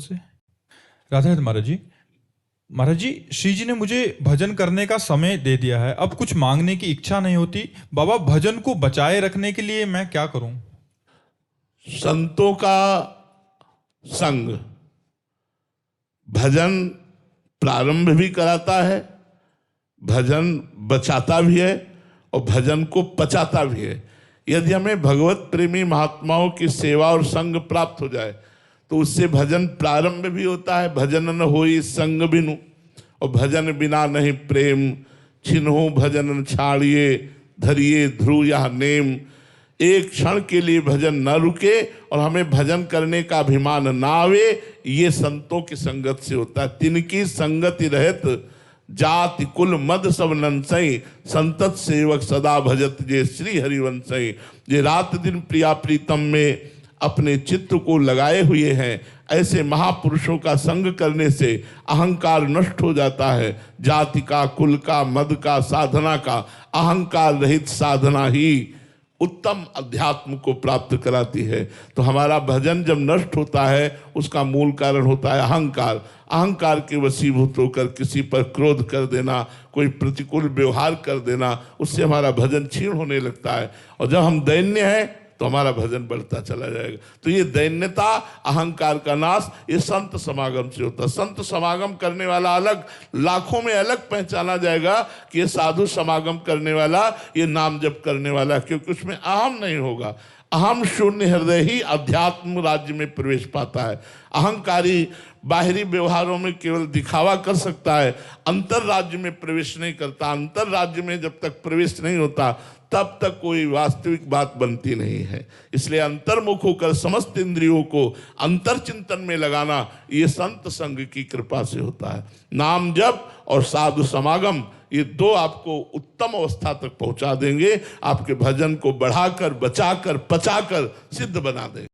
से। राधे राधे महाराज जी। महाराज जी, श्री जी ने मुझे भजन करने का समय दे दिया है, अब कुछ मांगने की इच्छा नहीं होती। बाबा, भजन को बचाए रखने के लिए मैं क्या करूं? संतों का संग भजन प्रारंभ भी कराता है, भजन बचाता भी है और भजन को पचाता भी है। यदि हमें भगवत प्रेमी महात्माओं की सेवा और संग प्राप्त हो जाए तो उससे भजन प्रारंभ भी होता है। भजन न होई संग बिनु, और भजन बिना नहीं प्रेम, छिन्हो भजन छाड़िए धरिए ध्रुव यह नेम। एक क्षण के लिए भजन न रुके और हमें भजन करने का अभिमान ना आवे, ये संतों की संगत से होता है। तिनकी संगति रहत जाति कुल मद सब नंसई, संतत सेवक सदा भजत जे श्री हरिवंशई। ये रात दिन प्रिया प्रीतम में अपने चित्त को लगाए हुए हैं। ऐसे महापुरुषों का संग करने से अहंकार नष्ट हो जाता है। जाति का, कुल का, मद का, साधना का, अहंकार रहित साधना ही उत्तम अध्यात्म को प्राप्त कराती है। तो हमारा भजन जब नष्ट होता है उसका मूल कारण होता है अहंकार। अहंकार के वशीभूत होकर किसी पर क्रोध कर देना, कोई प्रतिकूल व्यवहार कर देना, उससे हमारा भजन क्षीण होने लगता है। और जब हम दैन्य हैं तो हमारा भजन बढ़ता चला जाएगा। तो ये दैन्यता, अहंकार का नाश, ये संत समागम से होता है। संत समागम करने वाला अलग, लाखों में अलग पहचाना जाएगा कि ये साधु समागम करने वाला, ये नाम जप करने वाला, क्योंकि उसमें अहम नहीं होगा। अहम शून्य हृदय ही अध्यात्म राज्य में प्रवेश पाता है। अहंकारी बाहरी व्यवहारों में केवल दिखावा कर सकता है, अंतर राज्य में प्रवेश नहीं करता। अंतर राज्य में जब तक प्रवेश नहीं होता तब तक कोई वास्तविक बात बनती नहीं है। इसलिए अंतर्मुख होकर समस्त इंद्रियों को अंतर चिंतन में लगाना, ये संत संग की कृपा से होता है। नाम जप और साधु समागम, ये दो आपको उत्तम अवस्था तक पहुंचा देंगे, आपके भजन को बढ़ाकर, बचाकर, पचाकर सिद्ध बना देंगे।